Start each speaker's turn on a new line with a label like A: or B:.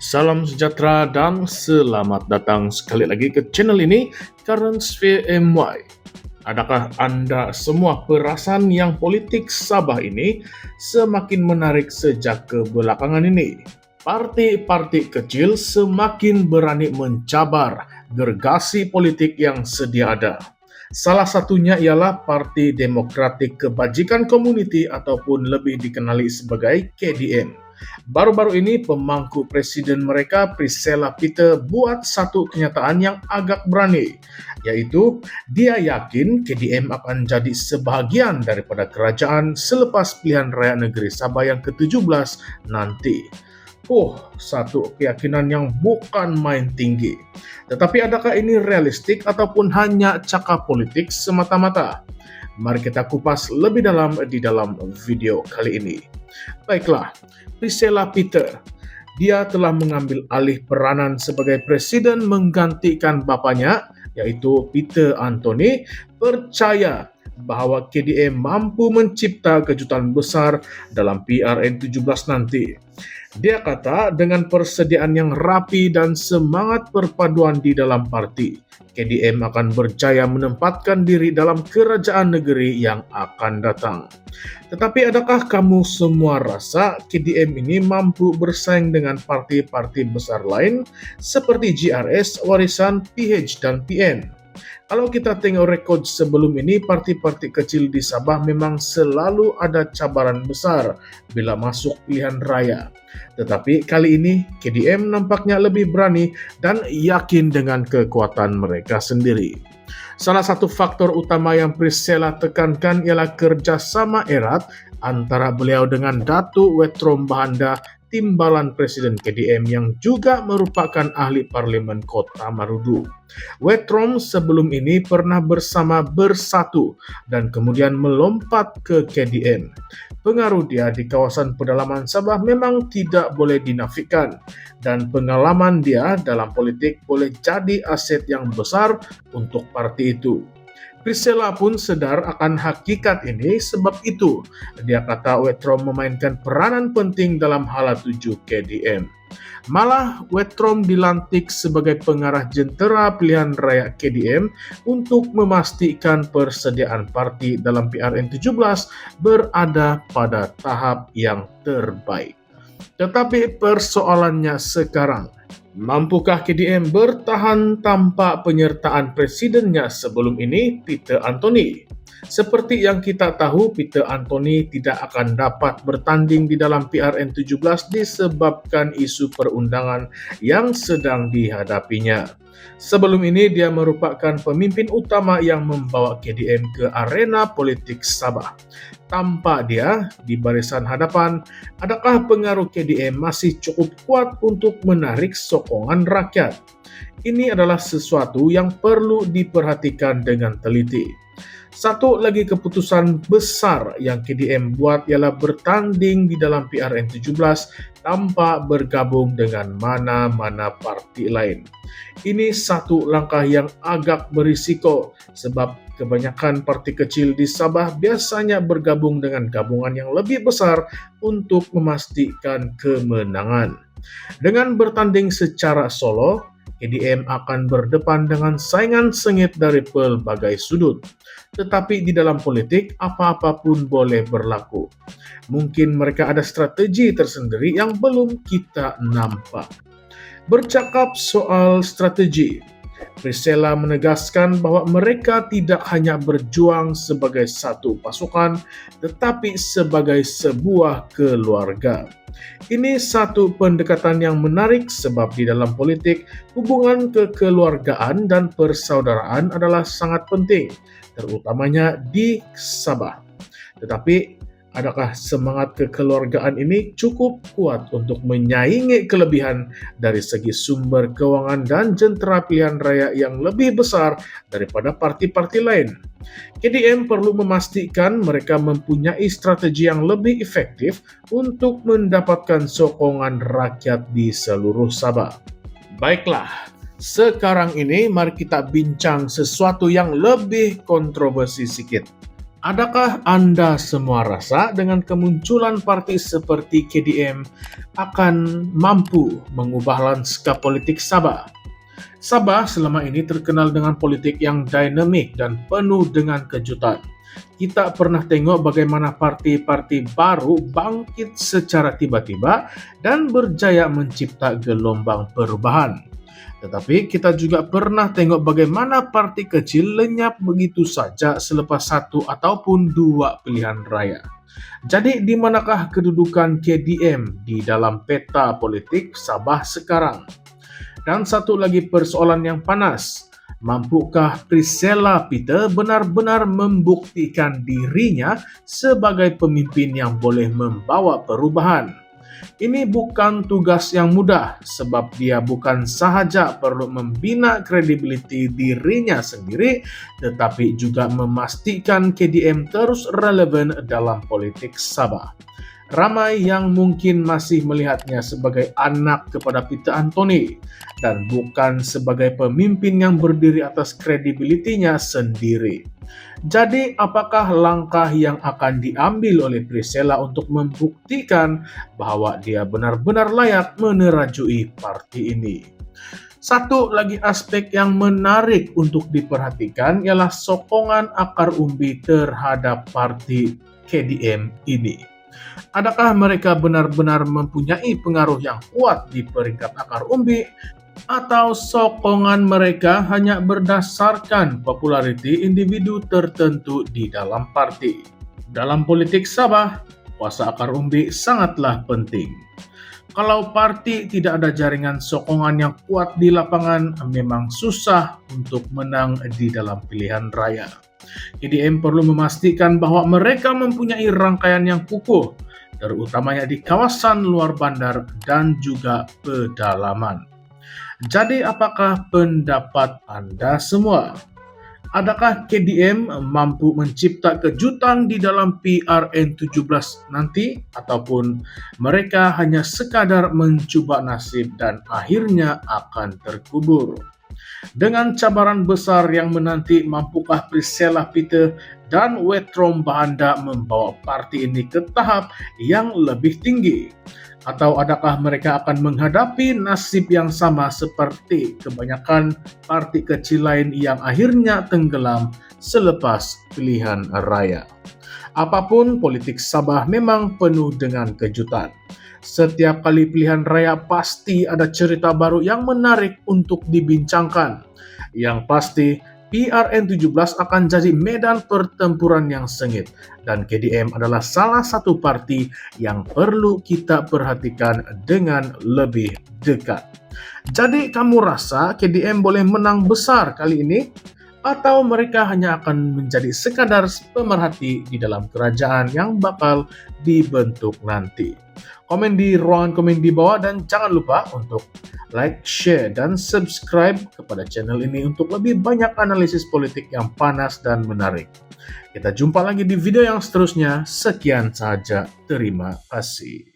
A: Salam sejahtera dan selamat datang sekali lagi ke channel ini, Currents VMY. Adakah Anda semua perasan yang politik Sabah ini semakin menarik sejak kebelakangan ini? Parti-parti kecil semakin berani mencabar gergasi politik yang sedia ada. Salah satunya ialah Parti Demokratik Kebajikan Community ataupun lebih dikenali sebagai KDM. Baru-baru ini pemangku presiden mereka Priscilla Peter buat satu kenyataan yang agak berani, yaitu dia yakin KDM akan jadi sebahagian daripada kerajaan selepas pilihan raya negeri Sabah yang ke-17 nanti. Satu keyakinan yang bukan main tinggi. Tetapi adakah ini realistik ataupun hanya cakap politik semata-mata? Mari kita kupas lebih dalam di dalam video kali ini. Baiklah, Priscilla Peter, dia telah mengambil alih peranan sebagai presiden menggantikan bapaknya, yaitu Peter Anthony, percaya bahwa KDM mampu mencipta kejutan besar dalam PRN 17 nanti. Dia kata dengan persediaan yang rapi dan semangat perpaduan di dalam parti, KDM akan berjaya menempatkan diri dalam kerajaan negeri yang akan datang. Tetapi adakah kamu semua rasa KDM ini mampu bersaing dengan parti-parti besar lain seperti GRS, Warisan, PH, dan PN? Kalau kita tengok rekod sebelum ini, parti-parti kecil di Sabah memang selalu ada cabaran besar bila masuk pilihan raya. Tetapi kali ini KDM nampaknya lebih berani dan yakin dengan kekuatan mereka sendiri. Salah satu faktor utama yang Priscilla tekankan ialah kerjasama erat antara beliau dengan Datuk Wetrom Bahanda, timbalan Presiden KDM yang juga merupakan ahli Parlimen Kota Marudu. Wetrom sebelum ini pernah bersama Bersatu dan kemudian melompat ke KDM. Pengaruh dia di kawasan pedalaman Sabah memang tidak boleh dinafikan dan pengalaman dia dalam politik boleh jadi aset yang besar untuk parti itu. Priscilla pun sadar akan hakikat ini, sebab itu dia kata Wetrom memainkan peranan penting dalam hala tuju KDM. Malah Wetrom dilantik sebagai pengarah jentera pilihan raya KDM untuk memastikan persediaan parti dalam PRN 17 berada pada tahap yang terbaik. Tetapi persoalannya sekarang, mampukah KDM bertahan tanpa penyertaan presidennya sebelum ini, Peter Anthony? Seperti yang kita tahu, Peter Anthony tidak akan dapat bertanding di dalam PRN 17 disebabkan isu perundangan yang sedang dihadapinya. Sebelum ini dia merupakan pemimpin utama yang membawa KDM ke arena politik Sabah. Tanpa dia di barisan hadapan, adakah pengaruh KDM masih cukup kuat untuk menarik sokongan rakyat? Ini adalah sesuatu yang perlu diperhatikan dengan teliti. Satu lagi keputusan besar yang KDM buat ialah bertanding di dalam PRN 17 tanpa bergabung dengan mana-mana parti lain. Ini satu langkah yang agak berisiko sebab kebanyakan parti kecil di Sabah biasanya bergabung dengan gabungan yang lebih besar untuk memastikan kemenangan. Dengan bertanding secara solo, KDM akan berdepan dengan saingan sengit dari pelbagai sudut. Tetapi di dalam politik, apa-apa pun boleh berlaku. Mungkin mereka ada strategi tersendiri yang belum kita nampak. Bercakap soal strategi, Priscilla menegaskan bahwa mereka tidak hanya berjuang sebagai satu pasukan, tetapi sebagai sebuah keluarga. Ini satu pendekatan yang menarik sebab di dalam politik, hubungan kekeluargaan dan persaudaraan adalah sangat penting, terutamanya di Sabah. Tetapi adakah semangat kekeluargaan ini cukup kuat untuk menyaingi kelebihan dari segi sumber keuangan dan jentera pilihan raya yang lebih besar daripada parti-parti lain? KDM perlu memastikan mereka mempunyai strategi yang lebih efektif untuk mendapatkan sokongan rakyat di seluruh Sabah. Baiklah, sekarang ini mari kita bincang sesuatu yang lebih kontroversi sedikit. Adakah Anda semua rasa dengan kemunculan partai seperti KDM akan mampu mengubah lanskap politik Sabah? Sabah selama ini terkenal dengan politik yang dinamik dan penuh dengan kejutan. Kita pernah tengok bagaimana partai-partai baru bangkit secara tiba-tiba dan berjaya mencipta gelombang perubahan. Tetapi kita juga pernah tengok bagaimana partai kecil lenyap begitu saja selepas satu ataupun dua pilihan raya. Jadi di manakah kedudukan KDM di dalam peta politik Sabah sekarang? Dan satu lagi persoalan yang panas, mampukah Priscilla Peter benar-benar membuktikan dirinya sebagai pemimpin yang boleh membawa perubahan? Ini bukan tugas yang mudah sebab dia bukan sahaja perlu membina kredibiliti dirinya sendiri tetapi juga memastikan KDM terus relevan dalam politik Sabah. Ramai yang mungkin masih melihatnya sebagai anak kepada Peter Anthony dan bukan sebagai pemimpin yang berdiri atas kredibilitinya sendiri. Jadi, apakah langkah yang akan diambil oleh Priscilla untuk membuktikan bahwa dia benar-benar layak menerajui partai ini? Satu lagi aspek yang menarik untuk diperhatikan ialah sokongan akar umbi terhadap partai KDM ini. Adakah mereka benar-benar mempunyai pengaruh yang kuat di peringkat akar umbi, atau sokongan mereka hanya berdasarkan populariti individu tertentu di dalam parti? Dalam politik Sabah, kuasa akar umbi sangatlah penting. Kalau parti tidak ada jaringan sokongan yang kuat di lapangan, memang susah untuk menang di dalam pilihan raya. KDM perlu memastikan bahwa mereka mempunyai rangkaian yang kukuh, terutamanya di kawasan luar bandar dan juga pedalaman. Jadi apakah pendapat Anda semua? Adakah KDM mampu mencipta kejutan di dalam PRN17 nanti? Ataupun mereka hanya sekadar mencoba nasib dan akhirnya akan terkubur? Dengan cabaran besar yang menanti, mampukah Priscilla Peter dan Wetrom Bahanda membawa parti ini ke tahap yang lebih tinggi? Atau adakah mereka akan menghadapi nasib yang sama seperti kebanyakan parti kecil lain yang akhirnya tenggelam selepas pilihan raya? Apapun, politik Sabah memang penuh dengan kejutan. Setiap kali pilihan raya pasti ada cerita baru yang menarik untuk dibincangkan. Yang pasti, PRN17 akan jadi medan pertempuran yang sengit dan KDM adalah salah satu parti yang perlu kita perhatikan dengan lebih dekat. Jadi kamu rasa KDM boleh menang besar kali ini? Atau mereka hanya akan menjadi sekadar pemerhati di dalam kerajaan yang bakal dibentuk nanti? Komen di ruangan komen di bawah dan jangan lupa untuk like, share, dan subscribe kepada channel ini untuk lebih banyak analisis politik yang panas dan menarik. Kita jumpa lagi di video yang seterusnya. Sekian saja. Terima kasih.